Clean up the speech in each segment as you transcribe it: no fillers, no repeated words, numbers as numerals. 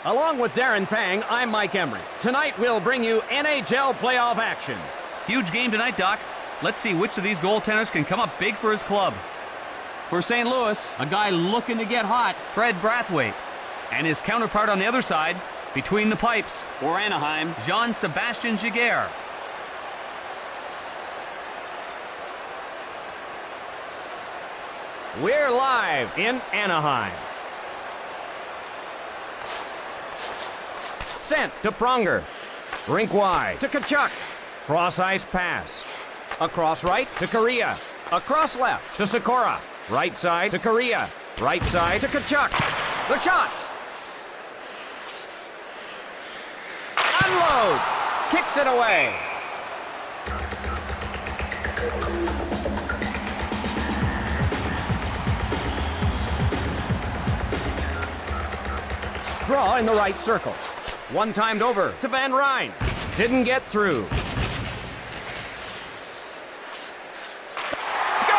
Along with Darren Pang, I'm Mike Emery. Tonight we'll bring you NHL playoff action. Huge game tonight, Doc. Let's see which of these goaltenders can come up big for his club. For St. Louis, a guy looking to get hot, Fred Brathwaite. And his counterpart on the other side, between the pipes, for Anaheim, Jean-Sébastien Giguère. We're live in Anaheim. Sent to Pronger. Rink wide to Tkachuk. Cross ice pass. Across right to Correa. Across left to Sikora. Right side to Correa. Right side to Tkachuk. The shot. Unloads. Kicks it away. Draw in the right circle. One timed over to Van Ryn. Didn't get through. Score!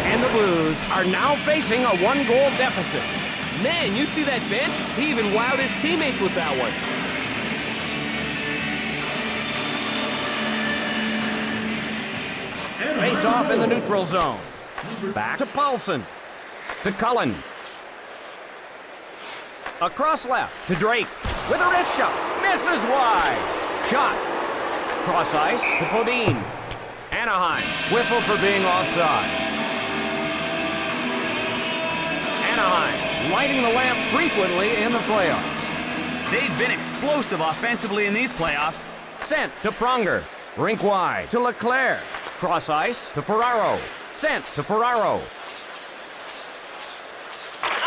And the Blues are now facing a one-goal deficit. Man, you see that bench? He even wowed his teammates with that one. Face off in the neutral zone. Back to Paulson. To Cullen. Across left to Drake. With a wrist shot. Misses wide. Shot. Cross ice to Podine. Anaheim. Whistle for being offside. Anaheim lighting the lamp frequently in the playoffs. They've been explosive offensively in these playoffs. Sent to Pronger. Rink wide to Leclerc. Cross ice to Ferraro. Sent to Ferraro.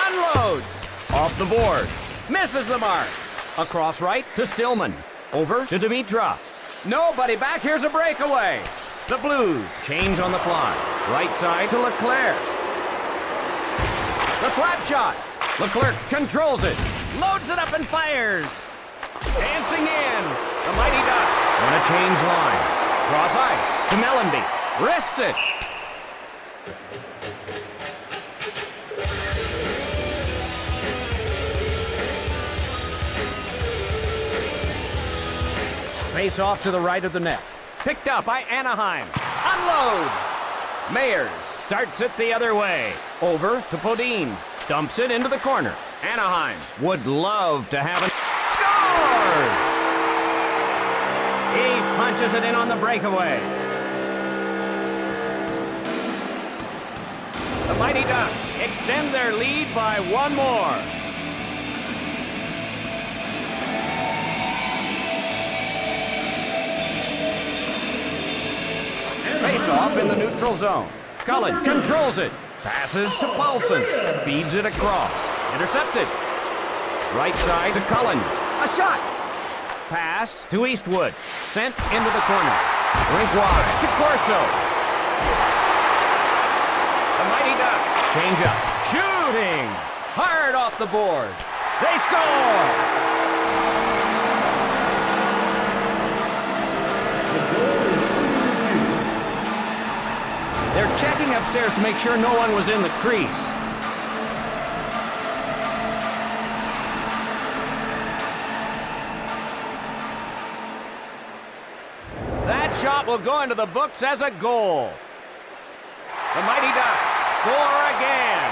Unloads. Off the board. Misses the mark. Across right to Stillman. Over to Dimitrov. Nobody back. Here's a breakaway. The Blues change on the fly. Right side to Leclerc. The slap shot. Leclerc controls it. Loads it up and fires. Dancing in. The Mighty Ducks want to change lines. Cross ice to Mellenby. Wrists it. Face off to the right of the net. Picked up by Anaheim. Unloads. Mayers starts it the other way. Over to Podine. Dumps it into the corner. Anaheim would love to have it. Scores! He punches it in on the breakaway. The Mighty Ducks extend their lead by one more. Face off in the neutral zone. Cullen controls it. Passes to Paulson. Feeds it across. Intercepted. Right side to Cullen. A shot. Pass to Eastwood. Sent into the corner. Rink wide to Corso. The Mighty Ducks change up. Shooting. Hard off the board. They score. They're checking upstairs to make sure no one was in the crease. That shot will go into the books as a goal. The Mighty Ducks score again.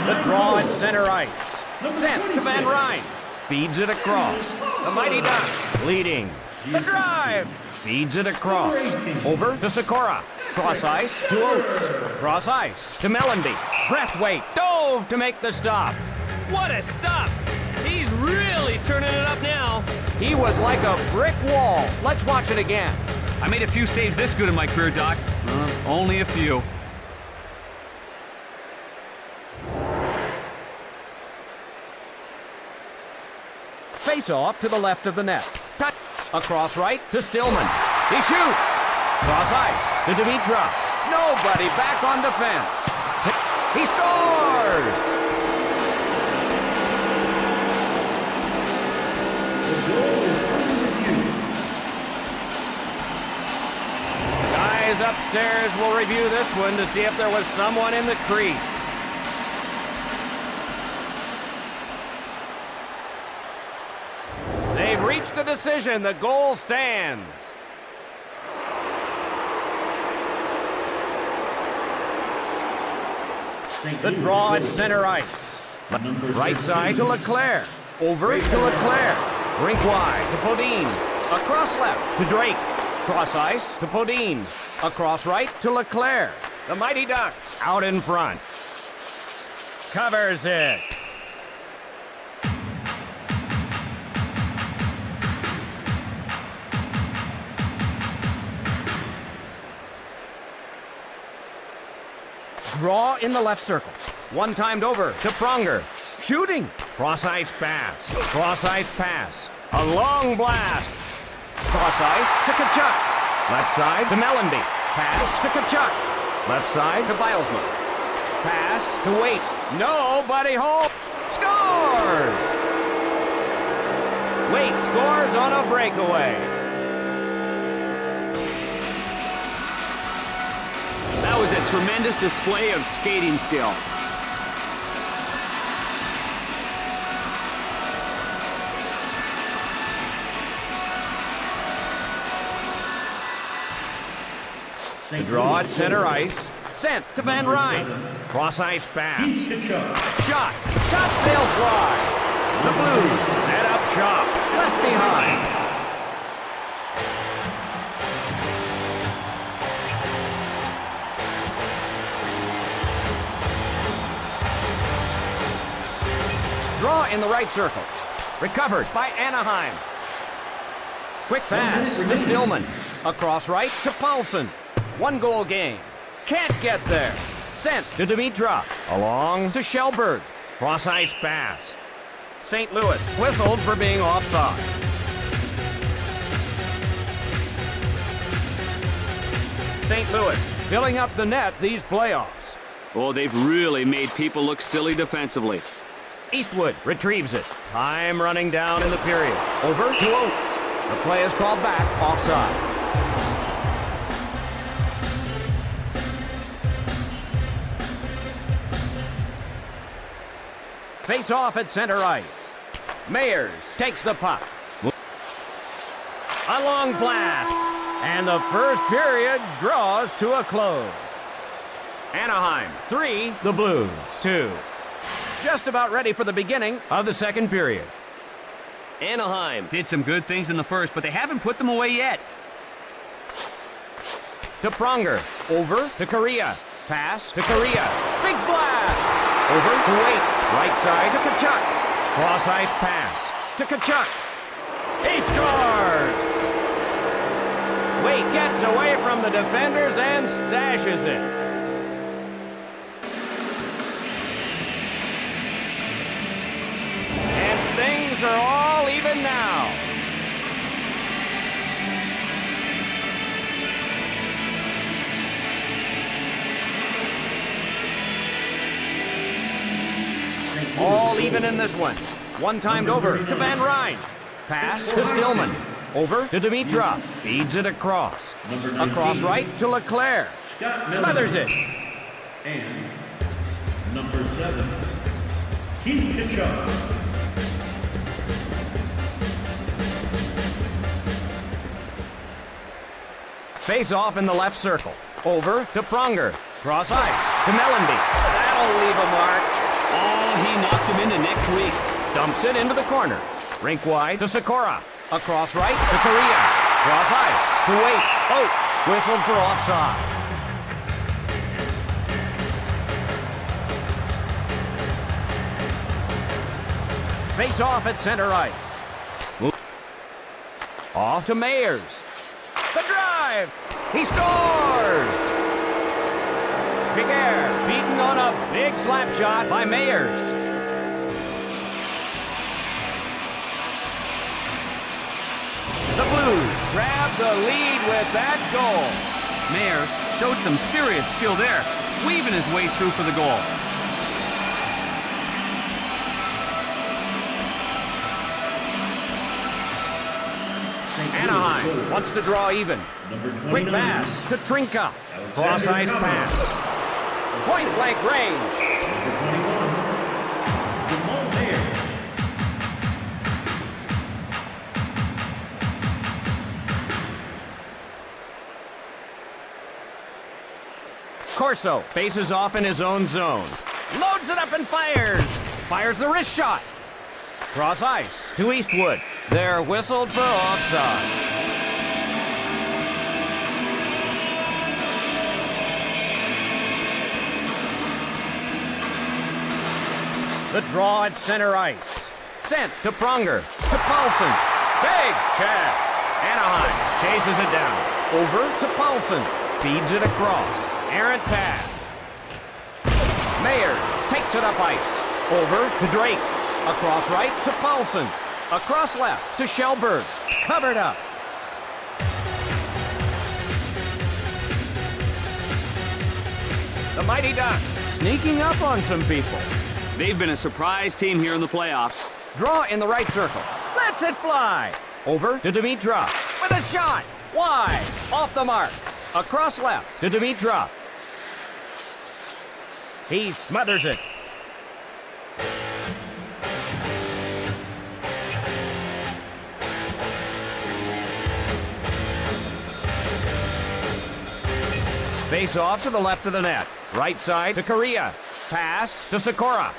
The draw at center ice. Sent to Van Ryn. Feeds it across. The Mighty Ducks leading. The drive. Feeds it across. Over to Sikora. Cross ice to Oates. Cross ice to Mellenby. Brathwaite dove to make the stop. What a stop! He's really turning it up now. He was like a brick wall. Let's watch it again. I made a few saves this good in my career, Doc. Only a few. Face off to the left of the net. Across right to Stillman. He shoots. Cross ice to Dimitrov. Nobody back on defense. He scores! upstairs will review this one to see if there was someone in the crease. They've reached a decision. The goal stands. The draw at center ice. Right side to Leclerc. Over to Leclerc. Rink wide to Podine. Across left to Drake. Cross ice to Podine. Across right to Leclerc. The Mighty Ducks out in front. Covers it. Draw in the left circle. One timed over to Pronger. Shooting. Cross ice pass. Cross ice pass. A long blast. Cross ice to Kachuk. Left side to Mellenby. Pass to Kachuk. Left side to Bilesma. Pass to Waite. Nobody home. Scores! Waite scores on a breakaway. That was a tremendous display of skating skill. The draw at center ice. Sent to Van Ryn. Cross ice pass. Shot. Shot sails wide. The Blues set up shop. Left behind. Draw in the right circle. Recovered by Anaheim. Quick pass to Stillman. Across right to Paulson. 1-goal game. Can't get there. Sent to Dimitrov. Along to Shelberg. Cross ice pass. St. Louis whistled for being offside. St. Louis filling up the net these playoffs. Oh, they've really made people look silly defensively. Eastwood retrieves it. Time running down in the period. Over to Oates. The play is called back offside. Face off at center ice. Mayers takes the puck. A long blast. And the first period draws to a close. Anaheim 3, the Blues 2. Just about ready for the beginning of the second period. Anaheim did some good things in the first, but they haven't put them away yet. To Pronger. Over to Correa. Pass to Correa. Big blast. Over to Waite. Right side to Kachuk. Cross ice pass to Kachuk. He scores! Waite gets away from the defenders and stashes it. And things are all even now. All even in this one. One timed over to Van Ryn. Pass to Stillman. Over to Dimitrov. Feeds it across. Across right to Leclerc. Smothers it. And number 7, Keith Kachuk. Face off in the left circle. Over to Pronger. Cross ice to Mellenby. That'll leave a mark. Oh, he knocked him into next week. Dumps it into the corner. Rink wide to Sikora. Across right to Correa. Cross ice to Waite. Oates whistled for offside. Face off at center ice. Off to Mayers. The drive. He scores! Giguère beaten on a big slap shot by Mayers. The Blues grab the lead with that goal. Mayer showed some serious skill there, weaving his way through for the goal. Anaheim wants to draw even. Number 29. Quick pass to Trinka. Cross ice pass. Point blank range. Number 21. Jamal Mayer. Corso faces off in his own zone. Loads it up and fires. Fires the wrist shot. Cross ice to Eastwood. They're whistled for offside. The draw at center ice. Sent to Pronger. To Paulson. Big check. Anaheim chases it down. Over to Paulson. Feeds it across. Errant pass. Mayer takes it up ice. Over to Drake. Across right to Paulson. Across left to Shellberg. Covered up. The Mighty Ducks sneaking up on some people. They've been a surprise team here in the playoffs. Draw in the right circle. Lets it fly. Over to Dimitrov with a shot. Wide. Off the mark. Across left to Dimitrov. He smothers it. Face off to the left of the net. Right side to Korea. Pass to Sikora.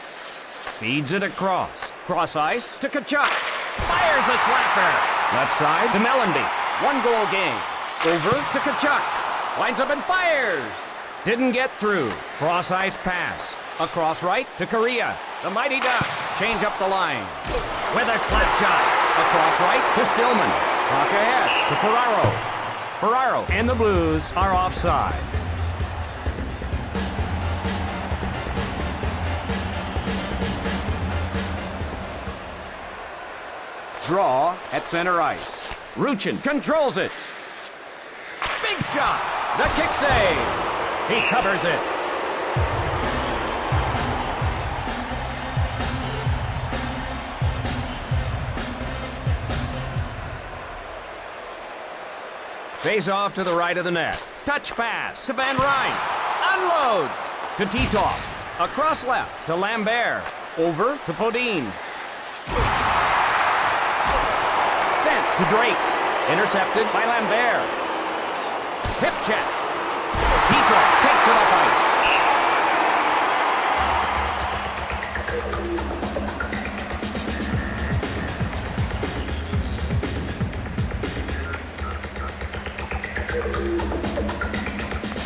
Feeds it across. Cross ice to Kachuk. Fires a slapper. Left side to Mellenby. 1 goal game. Over to Kachuk. Lines up and fires. Didn't get through. Cross ice pass. Across right to Korea. The Mighty Ducks change up the line. With a slap shot. Across right to Stillman. Puck ahead to Ferraro. Ferraro and the Blues are offside. Draw at center ice. Ruchin controls it. Big shot. The kick save. He covers it. Face off to the right of the net. Touch pass to Van Ryn. Unloads to Titov. Across left to Lambert. Over to Podine. Sent to Drake. Intercepted by Lambert. Hip check. Titov takes it up ice.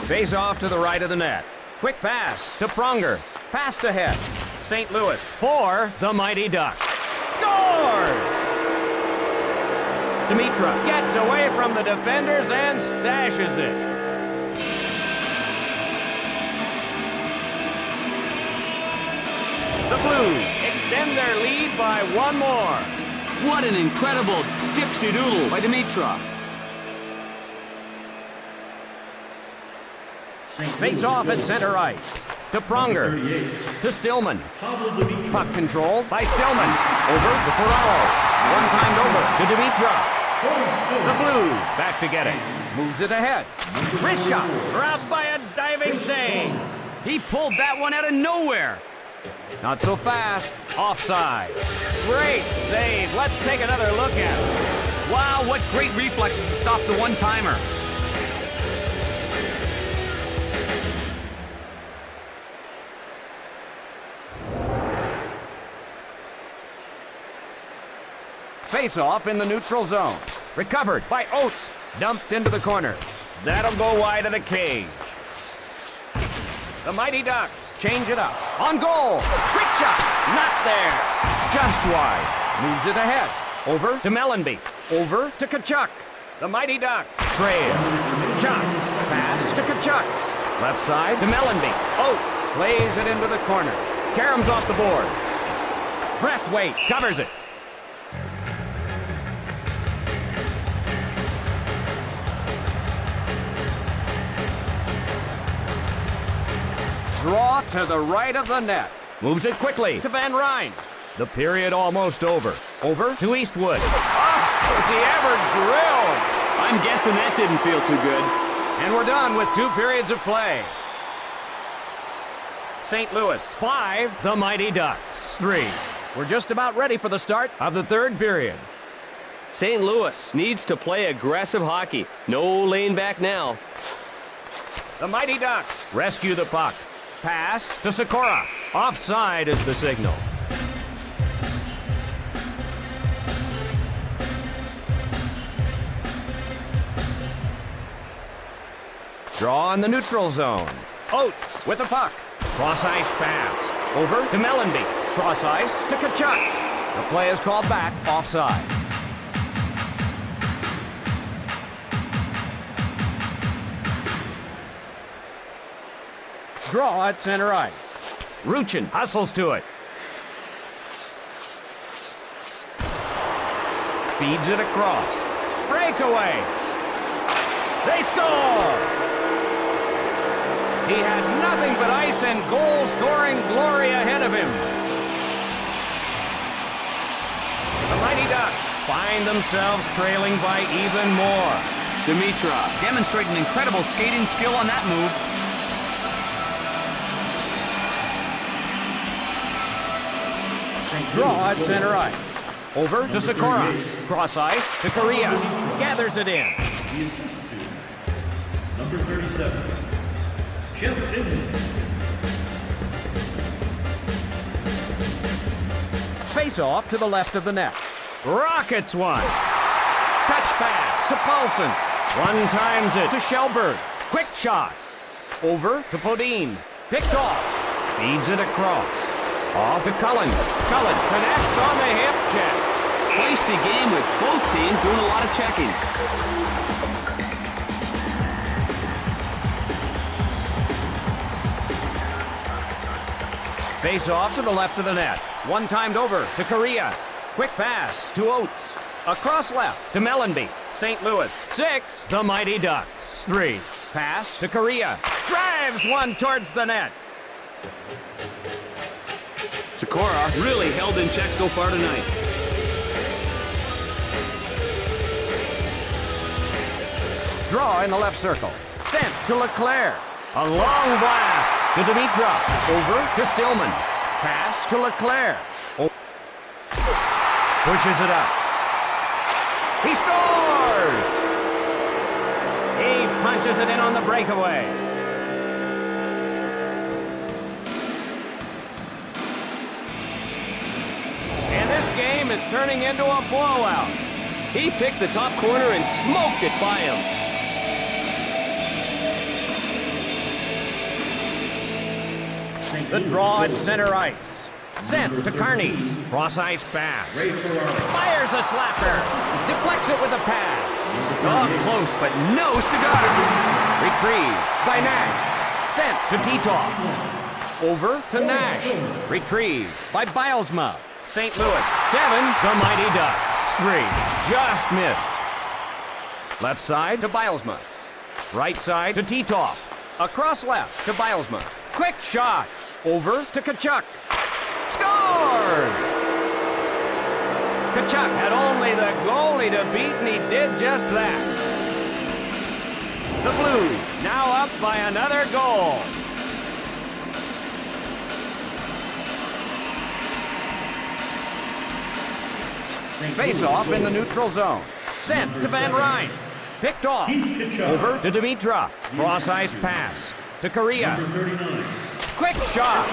Face off to the right of the net. Quick pass to Pronger. Passed ahead. St. Louis for the Mighty Ducks. Scores! Dimitrov gets away from the defenders and stashes it. The Blues extend their lead by 1 more. What an incredible dipsy-doodle by Dimitrov. Face off at center ice. To Pronger. To Stillman. Puck control by Stillman. Over to Ferraro. One-timed over to Dimitrov. The Blues back to get it. Moves it ahead. Wrist shot. Robbed by a diving save. He pulled that one out of nowhere. Not so fast. Offside. Great save. Let's take another look at it. Wow, what great reflexes to stop the one-timer. Face-off in the neutral zone. Recovered by Oates. Dumped into the corner. That'll go wide of the cage. The Mighty Ducks change it up. On goal. Quick shot. Not there. Just wide. Moves it ahead. Over to Mellenby. Over to Kachuk. The Mighty Ducks trail. Shot. Pass to Kachuk. Left side to Mellenby. Oates plays it into the corner. Karem's off the boards. Breathwaite covers it. Draw to the right of the net. Moves it quickly to Van Ryn. The period almost over. Over to Eastwood. Was he ever drilled? I'm guessing that didn't feel too good. And we're done with 2 periods of play. St. Louis, 5, the Mighty Ducks, 3. We're just about ready for the start of the 3rd period. St. Louis needs to play aggressive hockey. No laying back now. The Mighty Ducks rescue the puck. Pass to Sikora. Offside is the signal. Draw in the neutral zone. Oates with the puck. Cross-ice pass. Over to Mellenby. Cross-ice to Tkachuk. The play is called back offside. Draw at center ice. Ruchin hustles to it. Feeds it across. Breakaway. They score! He had nothing but ice and goal-scoring glory ahead of him. The Mighty Ducks find themselves trailing by even more. Dimitrov demonstrating incredible skating skill on that move. Draw at center ice. Over to Sikora. Cross ice to Korea. Gathers it in. The assist to number 37, Jeff Finley. Face off to the left of the net. Rockets one. Touch pass to Paulson. One times it to Shelberg. Quick shot. Over to Podine. Picked off. Feeds it across. Off to Cullen. Cullen connects on the hip check. Feisty game with both teams doing a lot of checking. Face off to the left of the net. One timed over to Korea. Quick pass to Oates. Across left to Mellenby. St. Louis 6. The Mighty Ducks 3. Pass to Korea. Drives one towards the net. Sikora really held in check so far tonight. Draw in the left circle. Sent to Leclerc. A long blast to Dimitrov. Over to Stillman. Pass to Leclerc. Pushes it up. He scores! He punches it in on the breakaway. And this game is turning into a blowout. He picked the top corner and smoked it by him. The draw at center ice. Sent to Carney. Cross-ice pass. Fires a slapper. Deflects it with a pad. Oh, close, but no cigar. Retrieved by Nash. Sent to Titov. Over to Nash. Retrieved by Bilesma. St. Louis 7. The Mighty Ducks 3. Just missed. Left side to Bilesma. Right side to Titov. Across left to Bilesma. Quick shot. Over to Tkachuk. Scores! Tkachuk had only the goalie to beat, and he did just that. The Blues now up by another goal. Face-off in the neutral zone. Sent to Van Ryn. Picked off. Over to Dimitrov. Cross-ice pass to Korea. Quick shot.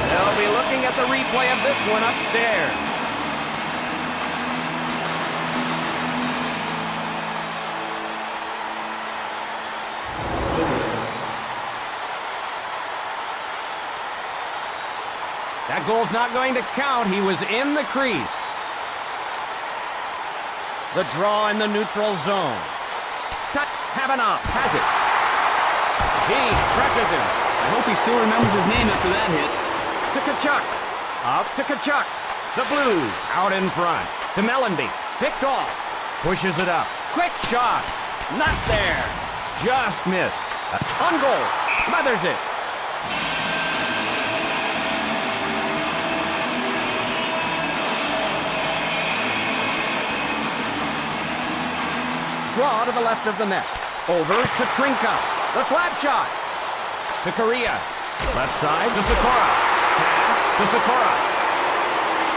They'll be looking at the replay of this one upstairs. That goal's not going to count. He was in the crease. The draw in the neutral zone. Havanov has it. He presses him. I hope he still remembers his name after that hit. To Tkachuk. Up to Tkachuk. The Blues out in front. To Mellenby. Picked off. Pushes it up. Quick shot. Not there. Just missed. On goal. Smothers it. Draw to the left of the net. Over to Trinka. The slap shot. To Korea. Left side to Sikora. Pass to Sikora.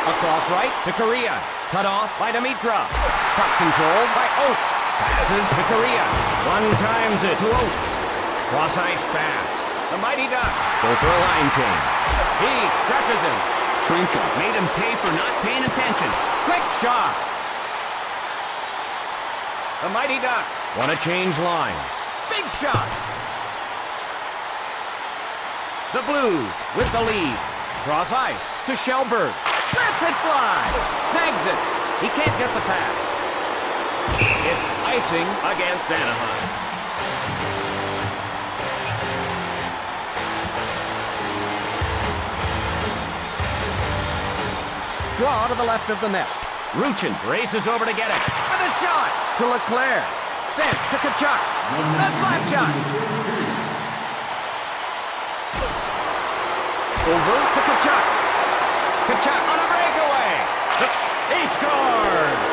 Across right to Korea. Cut off by Dimitra. Puck controlled by Oates. Passes to Korea. One times it to Oates. Cross ice pass. The Mighty Ducks go for a line change. He crushes him. Trinka made him pay for not paying attention. Quick shot. The Mighty Ducks want to change lines. Big shot. The Blues with the lead. Cross ice to Shelberg. Lets it fly. Snags it. He can't get the pass. It's icing against Anaheim. Draw to the left of the net. Ruchin races over to get it. With a shot to Leclerc. Sent to Kachuk. The slap shot. Over to Kachuk. Kachuk on a breakaway. He scores!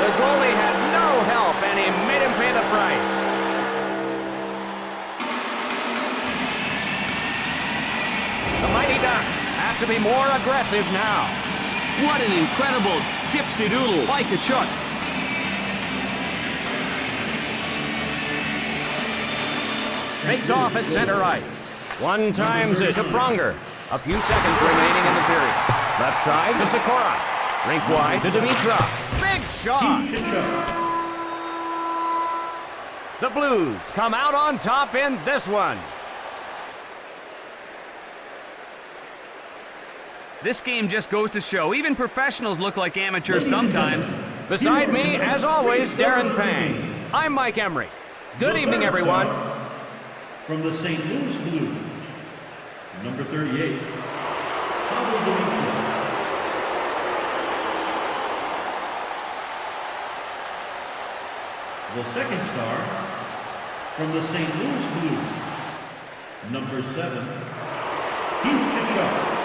The goalie had no help, and he made him pay the price. The Mighty Ducks have to be more aggressive now. What an incredible dipsy-doodle by Kachuk. Face off at center ice. One times it to Pronger. A few seconds remaining in the period. Left side to Sikora. Rink wide to Dimitra. Big shot. The Blues come out on top in this one. This game just goes to show, even professionals look like amateurs sometimes. Beside me, as always, Darren Pang. I'm Mike Emery. Good evening, everyone. From the St. Louis Blues, number 38, Pavel Dimitra. The second star, from the St. Louis Blues, number 7, Keith Kachuk.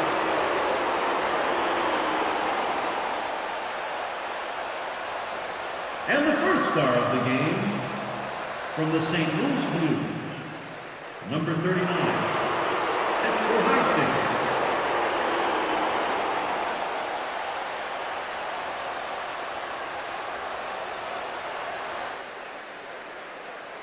And the first star of the game, from the St. Louis Blues, number 39,